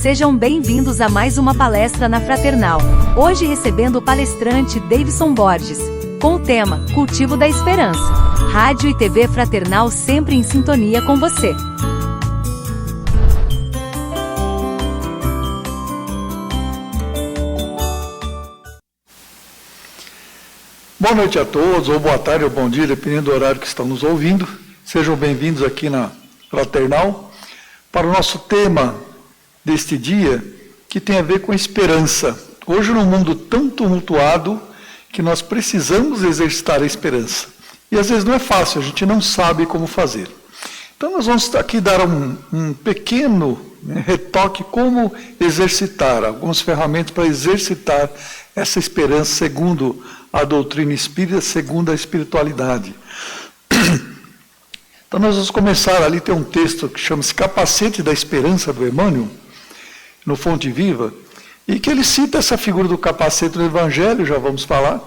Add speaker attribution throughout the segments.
Speaker 1: Sejam bem-vindos a mais uma palestra na Fraternal. Hoje recebendo o palestrante Davidson Borges, com o tema Cultivo da Esperança. Rádio e TV Fraternal sempre em sintonia com você.
Speaker 2: Boa noite a todos, ou boa tarde, ou bom dia, dependendo do horário que estão nos ouvindo. Sejam bem-vindos aqui na Fraternal para o nosso tema deste dia, que tem a ver com esperança. Hoje, num mundo tão tumultuado, que nós precisamos exercitar a esperança. E às vezes não é fácil, a gente não sabe como fazer. Então nós vamos aqui dar um pequeno retoque, como exercitar, algumas ferramentas para exercitar essa esperança segundo a doutrina espírita, segundo a espiritualidade. Então nós vamos começar ali, tem um texto que chama-se Capacete da Esperança, do Emmanuel, no Fonte Viva, e que ele cita essa figura do capacete no Evangelho, já vamos falar.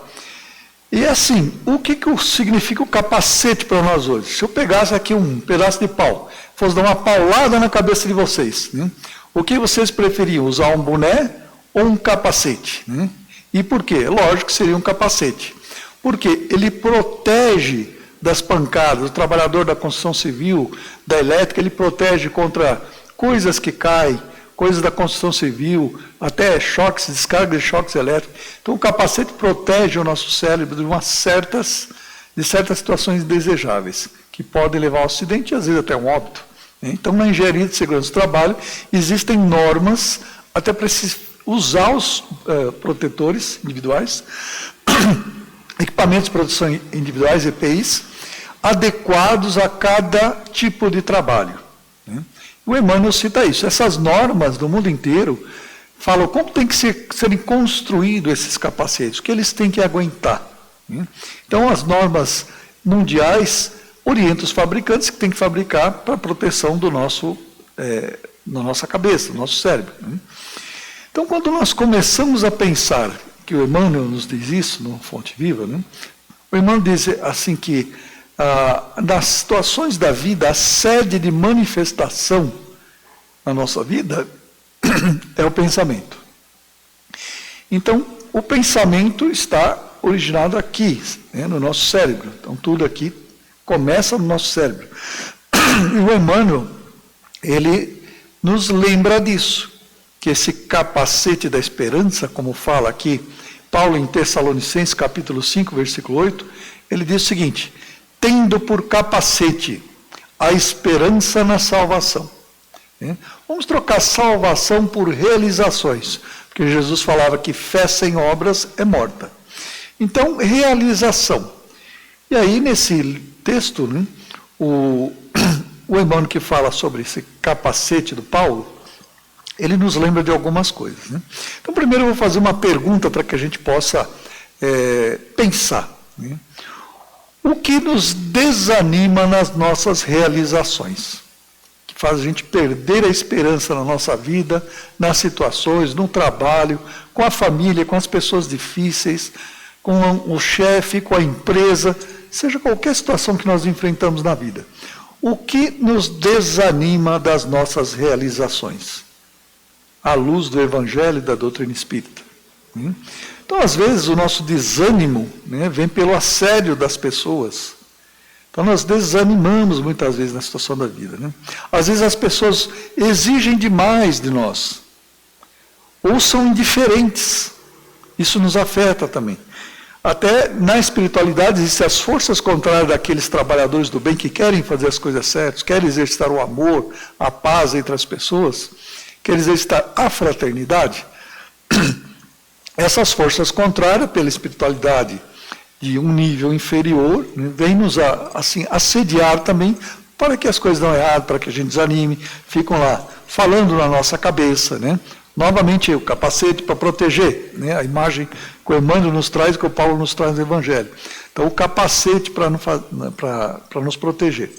Speaker 2: E assim, o que significa o capacete para nós hoje? Se eu pegasse aqui um pedaço de pau, fosse dar uma paulada na cabeça de vocês, né? O que vocês preferiam, usar um boné ou um capacete? Né? E por quê? Lógico que seria um capacete. Porque ele protege das pancadas, o trabalhador da construção civil, da elétrica, ele protege contra coisas que caem, coisas da construção civil, até choques, descarga de choques elétricos. Então, o capacete protege o nosso cérebro de certas situações indesejáveis, que podem levar ao acidente e, às vezes, até um óbito. Então, na engenharia de segurança do trabalho, existem normas, até para usar os protetores individuais, equipamentos de proteção individuais, EPIs, adequados a cada tipo de trabalho. O Emmanuel cita isso. Essas normas do mundo inteiro falam como tem que serem construídos esses capacetes, o que eles têm que aguentar. Então, as normas mundiais orientam os fabricantes que têm que fabricar para a proteção do da nossa cabeça, do nosso cérebro. Então, quando nós começamos a pensar, que o Emmanuel nos diz isso, no Fonte Viva, o Emmanuel diz assim que nas situações da vida, a sede de manifestação na nossa vida é o pensamento. Então, o pensamento está originado aqui, no nosso cérebro. Então, tudo aqui começa no nosso cérebro. E o Emmanuel, ele nos lembra disso, que esse capacete da esperança, como fala aqui Paulo em Tessalonicenses, capítulo 5, versículo 8, ele diz o seguinte: tendo por capacete a esperança na salvação. Vamos trocar salvação por realizações, porque Jesus falava que fé sem obras é morta. Então, realização. E aí, nesse texto, o Emmanuel que fala sobre esse capacete do Paulo, ele nos lembra de algumas coisas. Então, primeiro eu vou fazer uma pergunta para que a gente possa pensar. O que nos desanima nas nossas realizações? Que faz a gente perder a esperança na nossa vida, nas situações, no trabalho, com a família, com as pessoas difíceis, com o chefe, com a empresa, seja qualquer situação que nós enfrentamos na vida. O que nos desanima das nossas realizações? À luz do Evangelho e da doutrina espírita. Então, às vezes, o nosso desânimo vem pelo assédio das pessoas. Então, nós desanimamos muitas vezes na situação da vida. Às vezes, as pessoas exigem demais de nós. Ou são indiferentes. Isso nos afeta também. Até na espiritualidade, existem as forças contrárias daqueles trabalhadores do bem que querem fazer as coisas certas, querem exercitar o amor, a paz entre as pessoas, querem exercitar a fraternidade. Essas forças contrárias, pela espiritualidade de um nível inferior, vêm nos assim, assediar também para que as coisas dão errado, para que a gente desanime, ficam lá falando na nossa cabeça. Novamente, o capacete para proteger, a imagem que o Emmanuel nos traz, que o Paulo nos traz no Evangelho. Então, o capacete para nos proteger.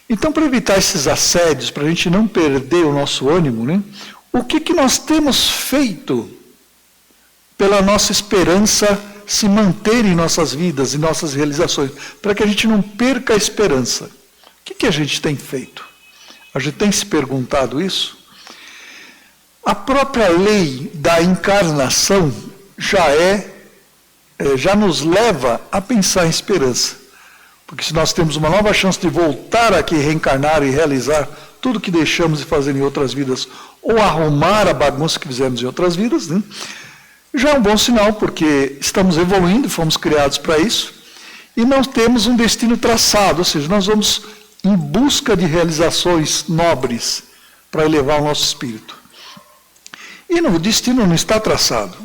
Speaker 2: Então, para evitar esses assédios, para a gente não perder o nosso ânimo, o que nós temos feito pela nossa esperança se manter em nossas vidas, em nossas realizações, para que a gente não perca a esperança? O que a gente tem feito? A gente tem se perguntado isso? A própria lei da encarnação já nos leva a pensar em esperança. Porque se nós temos uma nova chance de voltar aqui, reencarnar e realizar tudo que deixamos de fazer em outras vidas, ou arrumar a bagunça que fizemos em outras vidas, né? Já é um bom sinal, porque estamos evoluindo, fomos criados para isso, e nós temos um destino traçado, ou seja, nós vamos em busca de realizações nobres para elevar o nosso espírito. E o destino não está traçado.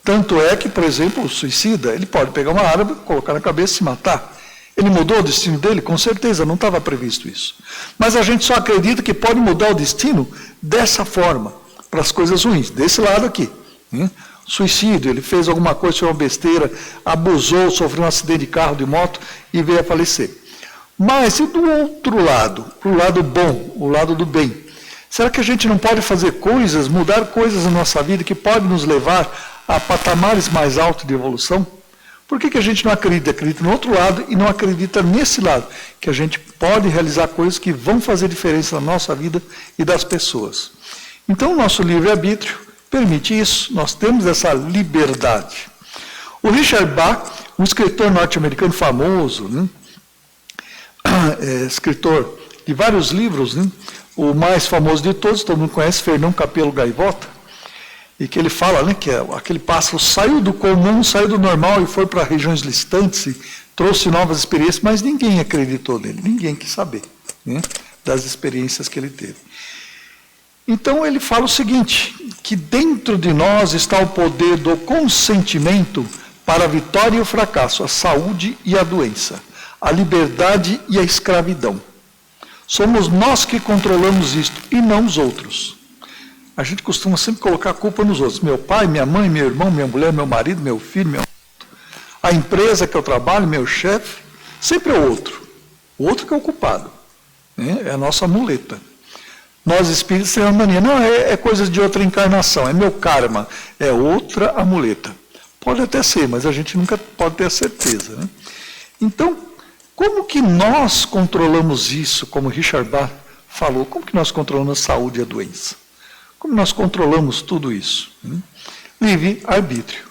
Speaker 2: Tanto é que, por exemplo, o suicida, ele pode pegar uma arma, colocar na cabeça e se matar. Ele mudou o destino dele? Com certeza, não estava previsto isso. Mas a gente só acredita que pode mudar o destino dessa forma, para as coisas ruins, desse lado aqui. Né? Suicídio, ele fez alguma coisa, fez uma besteira, abusou, sofreu um acidente de carro, de moto e veio a falecer. Mas e do outro lado, para o lado bom, o lado do bem? Será que a gente não pode fazer coisas, mudar coisas na nossa vida que podem nos levar a patamares mais altos de evolução? Por que a gente não acredita? Acredita no outro lado e não acredita nesse lado, que a gente pode realizar coisas que vão fazer diferença na nossa vida e das pessoas. Então, o nosso livre-arbítrio permite isso, nós temos essa liberdade. O Richard Bach, um escritor norte-americano famoso, né? Escritor de vários livros, né? O mais famoso de todos, todo mundo conhece, Fernão Capelo Gaivota, e que ele fala, né, que aquele pássaro saiu do comum, saiu do normal e foi para regiões distantes e trouxe novas experiências, mas ninguém acreditou nele, ninguém quis saber, né, das experiências que ele teve. Então ele fala o seguinte, que dentro de nós está o poder do consentimento para a vitória e o fracasso, a saúde e a doença, a liberdade e a escravidão. Somos nós que controlamos isto e não os outros. A gente costuma sempre colocar a culpa nos outros. Meu pai, minha mãe, meu irmão, minha mulher, meu marido, meu filho, a empresa que eu trabalho, meu chefe, sempre é o outro. O outro que é o culpado. Né? É a nossa muleta. Nós espíritos temos a mania. Não, é coisa de outra encarnação, é meu karma, é outra amuleta. Pode até ser, mas a gente nunca pode ter a certeza. Né? Então, como que nós controlamos isso, como Richard Bach falou, como que nós controlamos a saúde e a doença? Como nós controlamos tudo isso? Livre-arbítrio.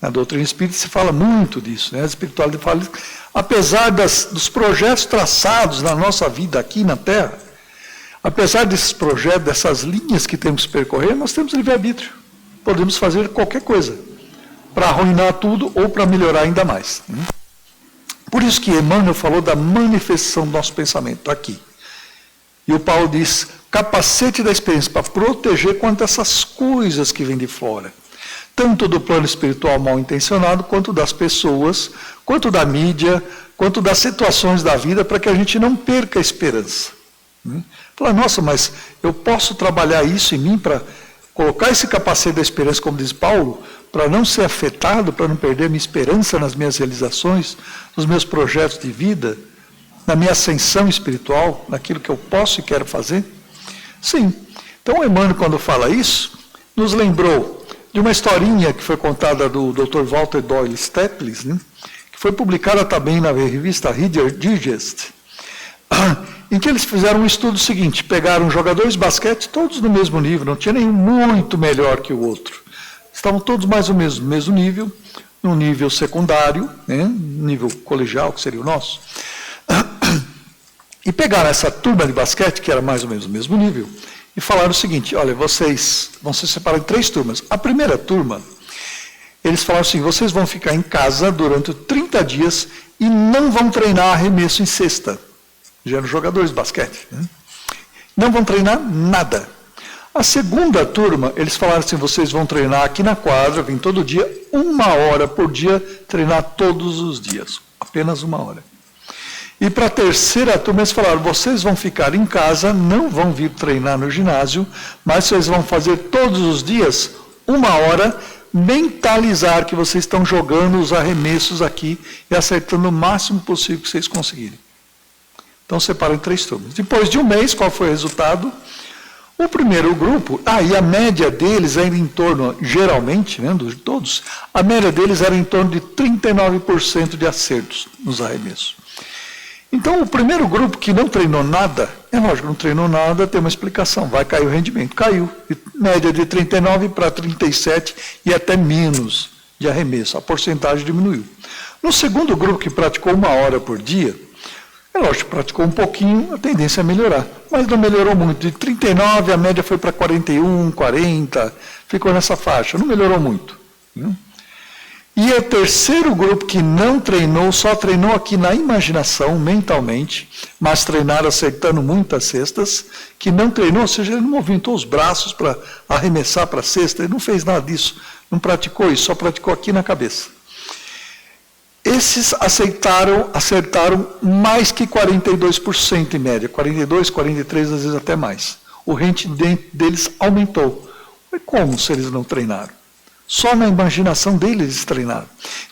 Speaker 2: Na doutrina espírita se fala muito disso, né? A espiritualidade fala isso. Apesar dos projetos traçados na nossa vida aqui na Terra, apesar desses projetos, dessas linhas que temos que percorrer, nós temos livre-arbítrio. Podemos fazer qualquer coisa para arruinar tudo ou para melhorar ainda mais. Por isso que Emmanuel falou da manifestação do nosso pensamento aqui. E o Paulo diz, capacete da experiência, para proteger contra essas coisas que vêm de fora. Tanto do plano espiritual mal intencionado, quanto das pessoas, quanto da mídia, quanto das situações da vida, para que a gente não perca a esperança. Fala, nossa, mas eu posso trabalhar isso em mim para colocar esse capacete da esperança, como diz Paulo, para não ser afetado, para não perder minha esperança nas minhas realizações, nos meus projetos de vida, na minha ascensão espiritual, naquilo que eu posso e quero fazer? Sim. Então, o Emmanuel, quando fala isso, nos lembrou de uma historinha que foi contada do Dr. Walter Doyle Staples, né, que foi publicada também na revista Reader Digest, em que eles fizeram um estudo seguinte, pegaram jogadores de basquete, todos no mesmo nível, não tinha nenhum muito melhor que o outro. Estavam todos mais ou menos no mesmo nível, no nível secundário, né, nível colegial, que seria o nosso. E pegaram essa turma de basquete, que era mais ou menos o mesmo nível, e falaram o seguinte, olha, vocês vão se separar em 3 turmas. A primeira turma, eles falaram assim, vocês vão ficar em casa durante 30 dias e não vão treinar arremesso em cesta. Já eram jogadores de basquete. Né? Não vão treinar nada. A segunda turma, eles falaram assim, vocês vão treinar aqui na quadra, vem todo dia, 1 hora por dia, treinar todos os dias. Apenas 1 hora. E para a terceira turma, eles falaram, vocês vão ficar em casa, não vão vir treinar no ginásio, mas vocês vão fazer todos os dias, 1 hora, mentalizar que vocês estão jogando os arremessos aqui e acertando o máximo possível que vocês conseguirem. Então, separam em 3 turmas. Depois de 1 mês, qual foi o resultado? O primeiro grupo, e a média deles era em torno, geralmente, né, de todos, a média deles era em torno de 39% de acertos nos arremessos. Então, o primeiro grupo que não treinou nada, é lógico, não treinou nada, tem uma explicação, vai cair o rendimento. Caiu, de média de 39 para 37 e até menos de arremesso, a porcentagem diminuiu. No segundo grupo, que praticou 1 hora por dia, é lógico, praticou um pouquinho, a tendência é melhorar, mas não melhorou muito. De 39, a média foi para 41, 40, ficou nessa faixa, não melhorou muito. E o terceiro grupo que não treinou, só treinou aqui na imaginação, mentalmente, mas treinaram acertando muitas cestas, que não treinou, ou seja, ele não movimentou os braços para arremessar para a cesta, ele não fez nada disso, não praticou isso, só praticou aqui na cabeça. Esses acertaram mais que 42% em média, 42, 43, às vezes até mais. O rendimento deles aumentou. Mas como se eles não treinaram? Só na imaginação deles eles treinaram.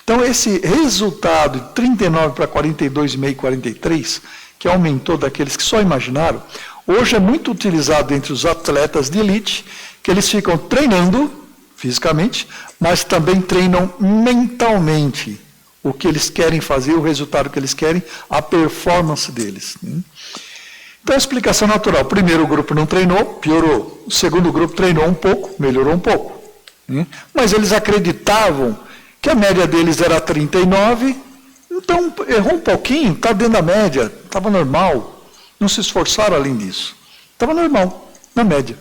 Speaker 2: Então, esse resultado de 39 para 42,5, 43, que aumentou daqueles que só imaginaram, hoje é muito utilizado entre os atletas de elite, que eles ficam treinando fisicamente, mas também treinam mentalmente o que eles querem fazer, o resultado que eles querem, a performance deles. Então, a explicação natural. O primeiro grupo não treinou, piorou. O segundo grupo treinou um pouco, melhorou um pouco. Mas eles acreditavam que a média deles era 39, então errou um pouquinho, está dentro da média, estava normal, não se esforçaram além disso. Estava normal, na média.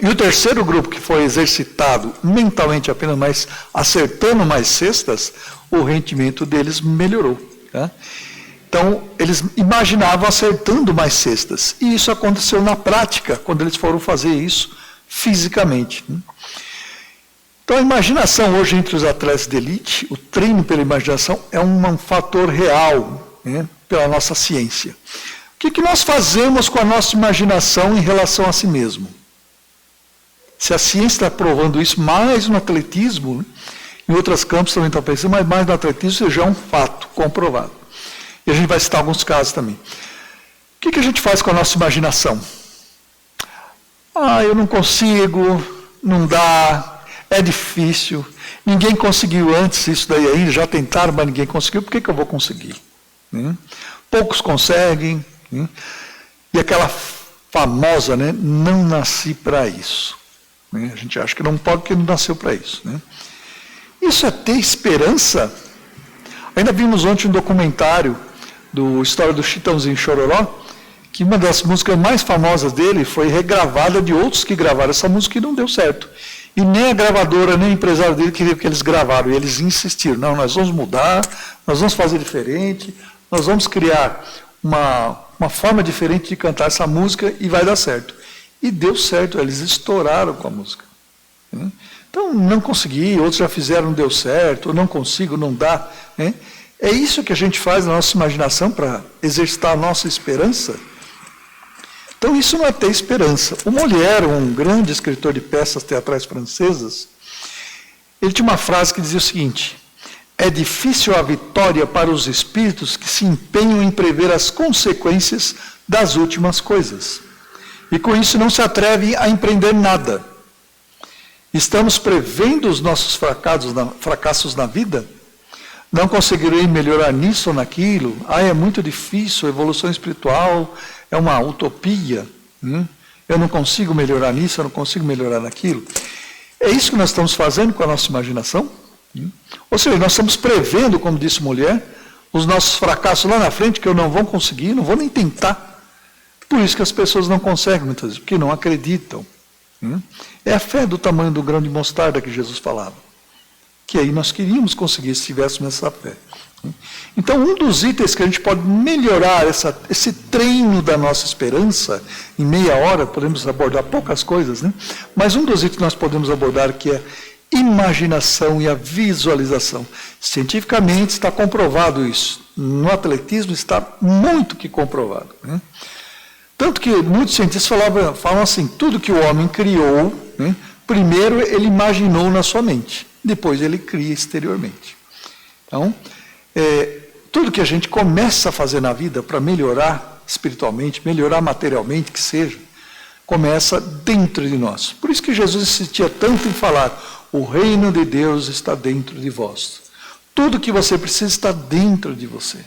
Speaker 2: E o terceiro grupo, que foi exercitado mentalmente apenas, mas acertando mais cestas, o rendimento deles melhorou. Tá? Então, eles imaginavam acertando mais cestas. E isso aconteceu na prática, quando eles foram fazer isso fisicamente. Então, a imaginação hoje entre os atletas de elite, o treino pela imaginação, é um fator real, pela nossa ciência. O que nós fazemos com a nossa imaginação em relação a si mesmo? Se a ciência está provando isso mais no atletismo, em outros campos também estão pensando, mas mais no atletismo isso já é um fato comprovado. E a gente vai citar alguns casos também. O que a gente faz com a nossa imaginação? Eu não consigo, não dá, é difícil, ninguém conseguiu antes isso daí ainda, já tentaram, mas ninguém conseguiu, por que eu vou conseguir? Poucos conseguem, e aquela famosa, não nasci para isso. A gente acha que não pode porque não nasceu para isso. Isso é ter esperança. Ainda vimos ontem um documentário do História do Chitãozinho Chororó, que uma das músicas mais famosas dele foi regravada de outros que gravaram essa música e não deu certo. E nem a gravadora, nem o empresário dele queria que eles gravaram. E eles insistiram, não, nós vamos mudar, nós vamos fazer diferente, nós vamos criar uma forma diferente de cantar essa música e vai dar certo. E deu certo, eles estouraram com a música. Então, não consegui, outros já fizeram, não deu certo, ou não consigo, não dá. É isso que a gente faz na nossa imaginação para exercitar a nossa esperança. Então, isso não é ter esperança. O Molière, um grande escritor de peças teatrais francesas, ele tinha uma frase que dizia o seguinte: é difícil a vitória para os espíritos que se empenham em prever as consequências das últimas coisas. E com isso não se atrevem a empreender nada. Estamos prevendo os nossos fracassos na vida? Não conseguirei melhorar nisso ou naquilo? É muito difícil, a evolução espiritual é uma utopia. Eu não consigo melhorar nisso, eu não consigo melhorar naquilo. É isso que nós estamos fazendo com a nossa imaginação? Ou seja, nós estamos prevendo, como disse Molière, os nossos fracassos lá na frente, que eu não vou conseguir, não vou nem tentar. Por isso que as pessoas não conseguem muitas vezes, porque não acreditam. É a fé do tamanho do grão de mostarda que Jesus falava. Que aí nós queríamos conseguir se tivéssemos essa fé. Então, um dos itens que a gente pode melhorar esse treino da nossa esperança, em meia hora, podemos abordar poucas coisas, mas um dos itens que nós podemos abordar que é imaginação e a visualização. Cientificamente está comprovado isso. No atletismo está muito que comprovado. Tanto que muitos cientistas falam assim, tudo que o homem criou, primeiro ele imaginou na sua mente, depois ele cria exteriormente. Então, tudo que a gente começa a fazer na vida para melhorar espiritualmente, melhorar materialmente, que seja, começa dentro de nós. Por isso que Jesus insistia tanto em falar, o reino de Deus está dentro de vós. Tudo que você precisa está dentro de você.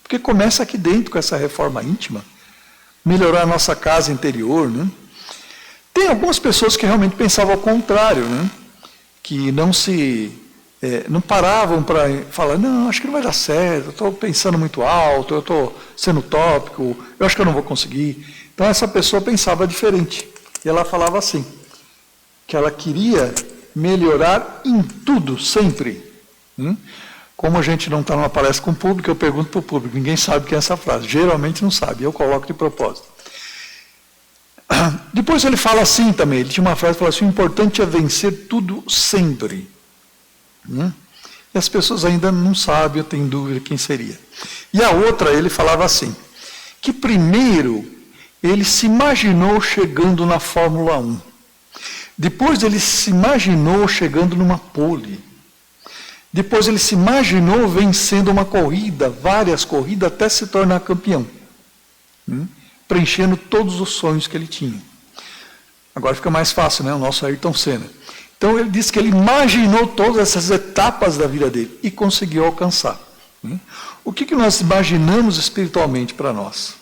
Speaker 2: Por Porque começa aqui dentro com essa reforma íntima, melhorar a nossa casa interior, né? Tem algumas pessoas que realmente pensavam ao contrário, né? Que não paravam para falar, não, acho que não vai dar certo, eu estou pensando muito alto, eu estou sendo utópico, eu acho que eu não vou conseguir. Então essa pessoa pensava diferente. E ela falava assim, que ela queria melhorar em tudo, sempre. Como a gente não está numa palestra com o público, eu pergunto para o público, ninguém sabe o que é essa frase, geralmente não sabe, eu coloco de propósito. Depois ele fala assim também, ele tinha uma frase que fala assim, o importante é vencer tudo sempre. E as pessoas ainda não sabem, eu tenho dúvida quem seria. E a outra, ele falava assim, que primeiro ele se imaginou chegando na Fórmula 1. Depois ele se imaginou chegando numa pole. Depois ele se imaginou vencendo uma corrida, várias corridas, até se tornar campeão. Preenchendo todos os sonhos que ele tinha. Agora fica mais fácil, né? O nosso Ayrton Senna. Então ele disse que ele imaginou todas essas etapas da vida dele e conseguiu alcançar. O que nós imaginamos espiritualmente para nós?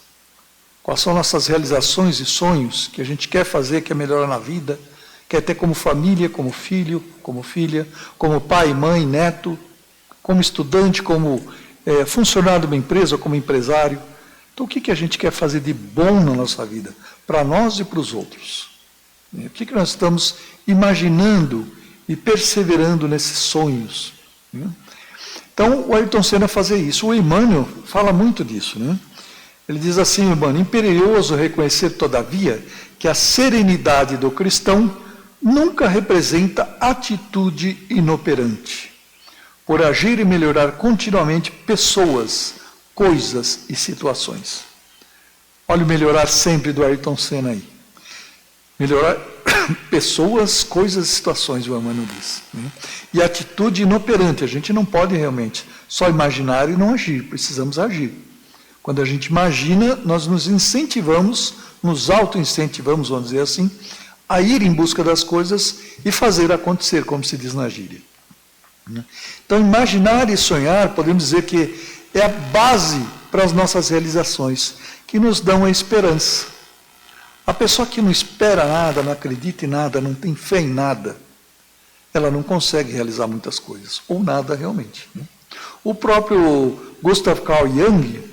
Speaker 2: Quais são nossas realizações e sonhos que a gente quer fazer, quer melhorar na vida, quer ter como família, como filho, como filha, como pai, mãe, neto, como estudante, como funcionário de uma empresa, como empresário. Então, o que a gente quer fazer de bom na nossa vida, para nós e para os outros? O que nós estamos imaginando e perseverando nesses sonhos? Então, o Ayrton Senna fazia isso. O Emmanuel fala muito disso, né? Ele diz assim, Emmanuel, imperioso reconhecer, todavia, que a serenidade do cristão nunca representa atitude inoperante, por agir e melhorar continuamente pessoas, coisas e situações. Olha o melhorar sempre do Ayrton Senna aí. Melhorar pessoas, coisas e situações, o Emmanuel diz. E atitude inoperante, a gente não pode realmente só imaginar e não agir, precisamos agir. Quando a gente imagina, nós nos incentivamos, nos auto-incentivamos, vamos dizer assim, a ir em busca das coisas e fazer acontecer, como se diz na gíria. Então, imaginar e sonhar, podemos dizer que é a base para as nossas realizações, que nos dão a esperança. A pessoa que não espera nada, não acredita em nada, não tem fé em nada, ela não consegue realizar muitas coisas, ou nada realmente. O próprio Gustav Carl Jung,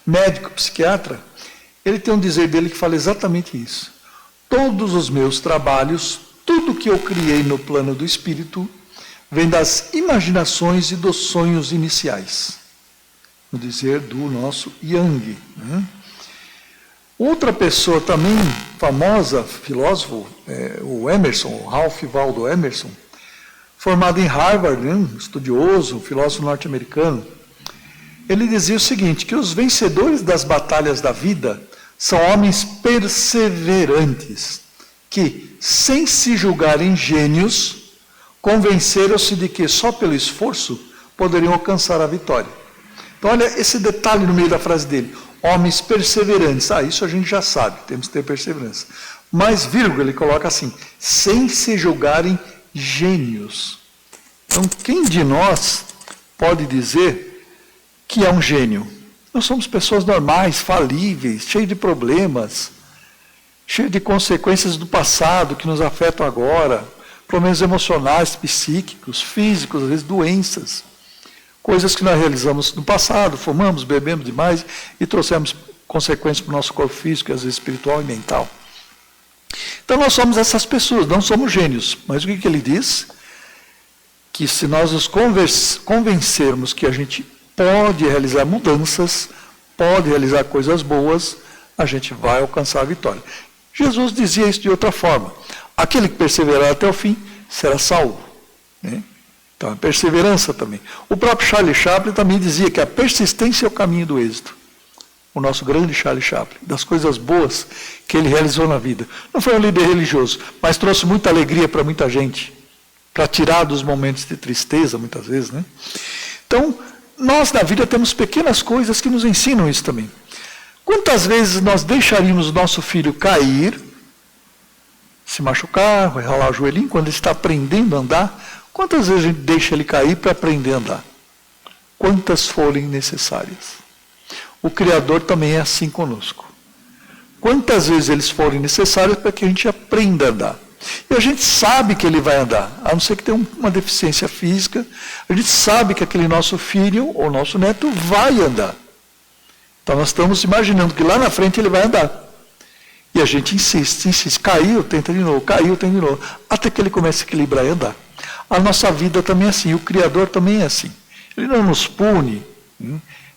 Speaker 2: médico, psiquiatra, ele tem um dizer dele que fala exatamente isso. Todos os meus trabalhos, tudo que eu criei no plano do espírito, vem das imaginações e dos sonhos iniciais. No dizer do nosso Jung. Outra pessoa também famosa, filósofo, o Emerson, o Ralph Waldo Emerson, formado em Harvard, estudioso, filósofo norte-americano, ele dizia o seguinte, que os vencedores das batalhas da vida são homens perseverantes, que, sem se julgarem gênios, convenceram-se de que só pelo esforço poderiam alcançar a vitória. Então, olha esse detalhe no meio da frase dele. Homens perseverantes. Isso a gente já sabe, temos que ter perseverança. Mas, vírgula, ele coloca assim, sem se julgarem gênios. Então, quem de nós pode dizer que é um gênio? Nós somos pessoas normais, falíveis, cheios de problemas, cheios de consequências do passado que nos afetam agora, problemas emocionais, psíquicos, físicos, às vezes doenças, coisas que nós realizamos no passado, fumamos, bebemos demais e trouxemos consequências para o nosso corpo físico, às vezes espiritual e mental. Então nós somos essas pessoas, não somos gênios, mas o que ele diz? Que se nós nos convencermos que a gente pode realizar mudanças, pode realizar coisas boas, a gente vai alcançar a vitória. Jesus dizia isso de outra forma. Aquele que perseverar até o fim será salvo. Então, a perseverança também. O próprio Charlie Chaplin também dizia que a persistência é o caminho do êxito. O nosso grande Charlie Chaplin, das coisas boas que ele realizou na vida. Não foi um líder religioso, mas trouxe muita alegria para muita gente, para tirar dos momentos de tristeza, muitas vezes. Então, nós na vida temos pequenas coisas que nos ensinam isso também. Quantas vezes nós deixaríamos o nosso filho cair, se machucar, ralar o joelhinho, quando ele está aprendendo a andar? Quantas vezes a gente deixa ele cair para aprender a andar? Quantas forem necessárias? o Criador também é assim conosco. Quantas vezes eles forem necessários para que a gente aprenda a andar. E a gente sabe que ele vai andar, a não ser que tenha uma deficiência física, a gente sabe que aquele nosso filho ou nosso neto vai andar. Então nós estamos imaginando que lá na frente ele vai andar. E a gente insiste, caiu, tenta de novo, até que ele comece a equilibrar e andar. A nossa vida também é assim, o Criador também é assim. Ele não nos pune,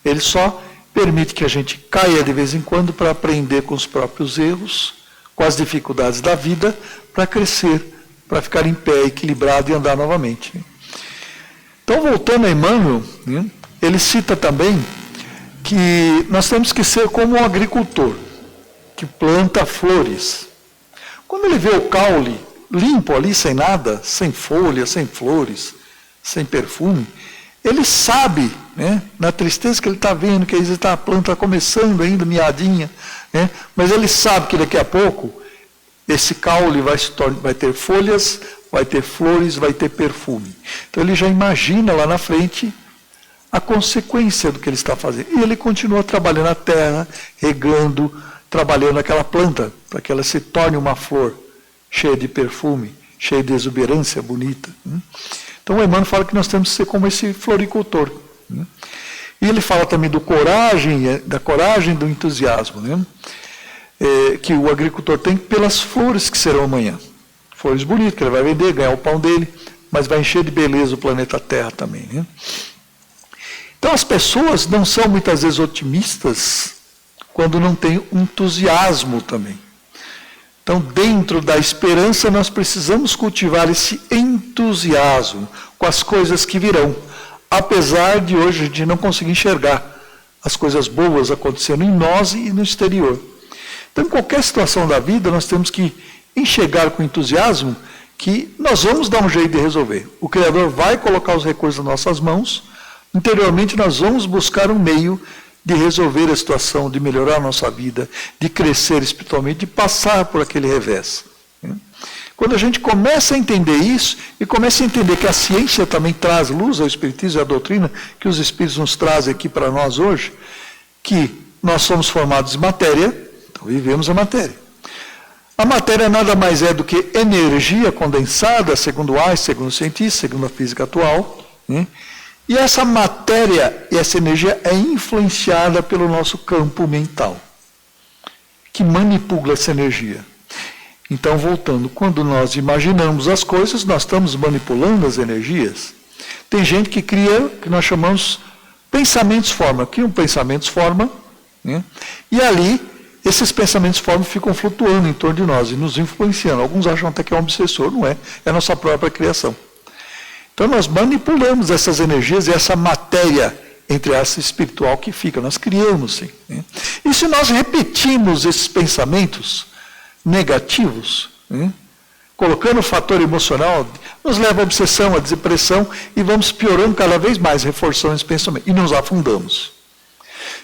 Speaker 2: ele só permite que a gente caia de vez em quando para aprender com os próprios erros, com as dificuldades da vida, para crescer, para ficar em pé, equilibrado e andar novamente. Então, voltando a Emmanuel, ele cita também que nós temos que ser como um agricultor, que planta flores. Quando ele vê o caule limpo ali, sem nada, sem folhas, sem flores, sem perfume, ele sabe, na tristeza que ele está vendo, que a planta está começando ainda, miadinha, mas ele sabe que daqui a pouco esse caule vai ter folhas, vai ter flores, vai ter perfume. Então ele já imagina lá na frente a consequência do que ele está fazendo. E ele continua trabalhando a terra, regando, trabalhando aquela planta, para que ela se torne uma flor cheia de perfume, cheia de exuberância, bonita. Então o Emmanuel fala que nós temos que ser como esse floricultor. E ele fala também da coragem, do entusiasmo, que o agricultor tem pelas flores que serão amanhã. Flores bonitas, que ele vai vender, ganhar o pão dele, mas vai encher de beleza o planeta Terra também. Então as pessoas não são muitas vezes otimistas quando não têm entusiasmo também. Então, dentro da esperança, nós precisamos cultivar esse entusiasmo com as coisas que virão, apesar de hoje a gente não conseguir enxergar as coisas boas acontecendo em nós e no exterior. Então, em qualquer situação da vida, nós temos que enxergar com entusiasmo que nós vamos dar um jeito de resolver. O Criador vai colocar os recursos nas nossas mãos, interiormente nós vamos buscar um meio de resolver a situação, de melhorar a nossa vida, de crescer espiritualmente, de passar por aquele revés. Quando a gente começa a entender isso, e começa a entender que a ciência também traz luz ao Espiritismo e à doutrina, que os Espíritos nos trazem aqui para nós hoje, que nós somos formados de matéria, então vivemos a matéria. A matéria nada mais é do que energia condensada, segundo Einstein, segundo os cientistas, segundo a física atual, e essa matéria e essa energia é influenciada pelo nosso campo mental, que manipula essa energia. Então, voltando, quando nós imaginamos as coisas, nós estamos manipulando as energias. Tem gente que cria, que nós chamamos pensamentos-forma. Criam pensamentos-forma, e ali, esses pensamentos-forma ficam flutuando em torno de nós e nos influenciando. Alguns acham até que é um obsessor, não é? É a nossa própria criação. Então, nós manipulamos essas energias e essa matéria, entre essa espiritual que fica, nós criamos, sim. E se nós repetimos esses pensamentos negativos, colocando o fator emocional, nos leva à obsessão, à depressão, e vamos piorando cada vez mais, reforçando esse pensamento, e nos afundamos.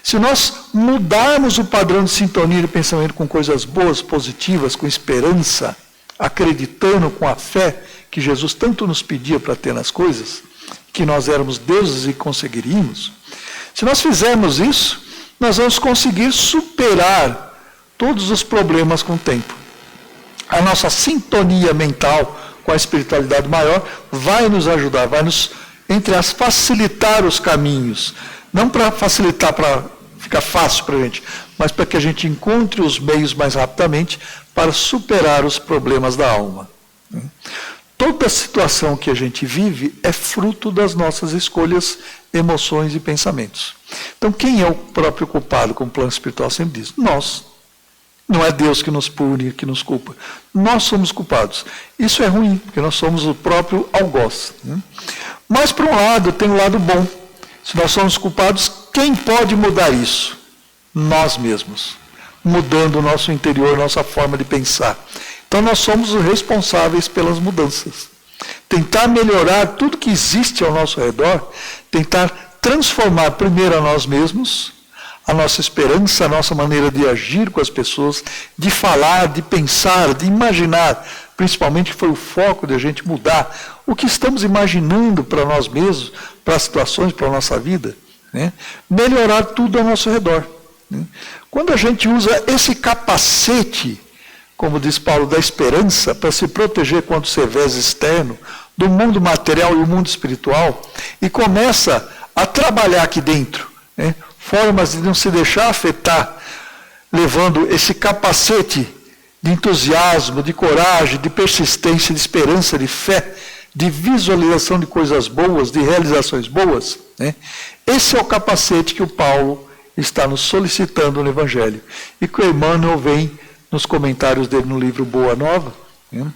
Speaker 2: Se nós mudarmos o padrão de sintonia de pensamento com coisas boas, positivas, com esperança, acreditando com a fé que Jesus tanto nos pedia para ter nas coisas, que nós éramos deuses e conseguiríamos, se nós fizermos isso, nós vamos conseguir superar todos os problemas com o tempo. A nossa sintonia mental com a espiritualidade maior vai nos ajudar, vai nos, entre as, facilitar os caminhos. Não para facilitar, para ficar fácil para a gente, mas para que a gente encontre os meios mais rapidamente para superar os problemas da alma. Toda situação que a gente vive é fruto das nossas escolhas, emoções e pensamentos. Então, quem é o próprio culpado, como o plano espiritual sempre diz? Nós. Não é Deus que nos pune, que nos culpa. Nós somos culpados. Isso é ruim, porque nós somos o próprio algoz. Mas, por um lado, tem um lado bom. Se nós somos culpados, quem pode mudar isso? Nós mesmos. Mudando o nosso interior, nossa forma de pensar. Então, nós somos os responsáveis pelas mudanças. Tentar melhorar tudo que existe ao nosso redor, tentar transformar primeiro a nós mesmos, a nossa esperança, a nossa maneira de agir com as pessoas, de falar, de pensar, de imaginar, principalmente foi o foco de a gente mudar o que estamos imaginando para nós mesmos, para as situações, para a nossa vida, né? Melhorar tudo ao nosso redor. Né? Quando a gente usa esse capacete, como diz Paulo, da esperança, para se proteger contra o revés externo, do mundo material e o mundo espiritual, e começa a trabalhar aqui dentro, né? Formas de não se deixar afetar, levando esse capacete de entusiasmo, de coragem, de persistência, de esperança, de fé, de visualização de coisas boas, de realizações boas, né? Esse é o capacete que o Paulo está nos solicitando no Evangelho, e que o Emmanuel vem nos comentários dele no livro Boa Nova, né?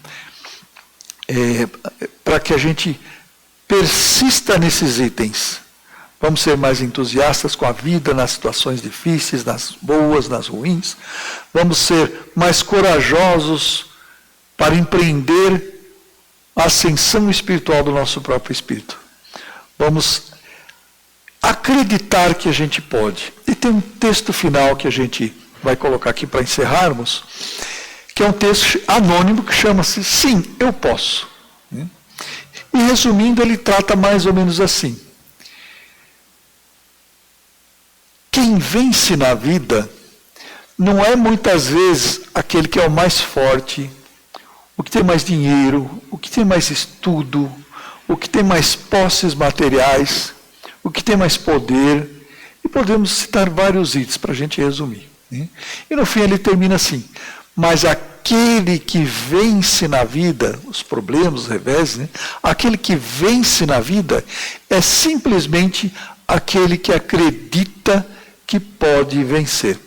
Speaker 2: Para que a gente persista nesses itens. Vamos ser mais entusiastas com a vida nas situações difíceis, nas boas, nas ruins. Vamos ser mais corajosos para empreender a ascensão espiritual do nosso próprio espírito. Vamos acreditar que a gente pode. E tem um texto final que a gente vai colocar aqui para encerrarmos, que é um texto anônimo que chama-se Sim, Eu Posso. E resumindo, ele trata mais ou menos assim. Quem vence na vida não é muitas vezes aquele que é o mais forte, o que tem mais dinheiro, o que tem mais estudo, o que tem mais posses materiais, o que tem mais poder. E podemos citar vários itens para a gente resumir. Né? E no fim ele termina assim: mas aquele que vence na vida, os problemas, os revés, né? Aquele que vence na vida é simplesmente aquele que acredita que pode vencer.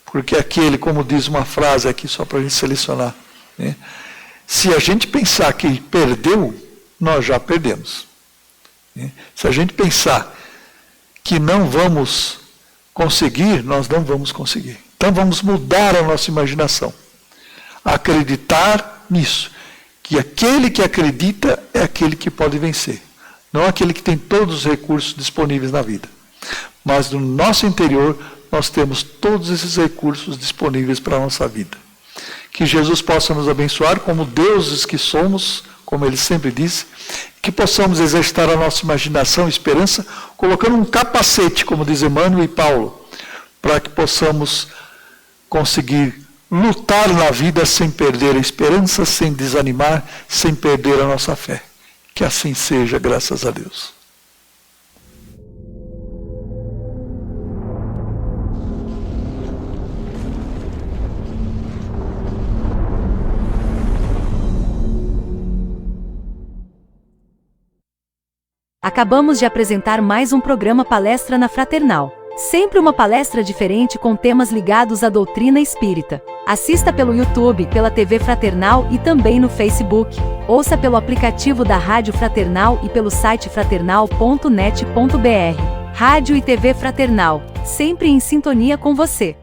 Speaker 2: Porque aquele, como diz uma frase aqui, só para a gente selecionar, né? Se a gente pensar que perdeu, nós já perdemos. Né? Se a gente pensar que não vamos conseguir, nós não vamos conseguir. Então vamos mudar a nossa imaginação. Acreditar nisso. Que aquele que acredita é aquele que pode vencer. Não aquele que tem todos os recursos disponíveis na vida. Mas no nosso interior nós temos todos esses recursos disponíveis para a nossa vida. Que Jesus possa nos abençoar como deuses que somos, como ele sempre disse, que possamos exercitar a nossa imaginação e esperança, colocando um capacete, como diz Emmanuel e Paulo, para que possamos conseguir lutar na vida sem perder a esperança, sem desanimar, sem perder a nossa fé. Que assim seja, graças a Deus.
Speaker 1: Acabamos de apresentar mais um programa Palestra na Fraternal. Sempre uma palestra diferente com temas ligados à doutrina espírita. Assista pelo YouTube, pela TV Fraternal e também no Facebook. Ouça pelo aplicativo da Rádio Fraternal e pelo site fraternal.net.br. Rádio e TV Fraternal, sempre em sintonia com você.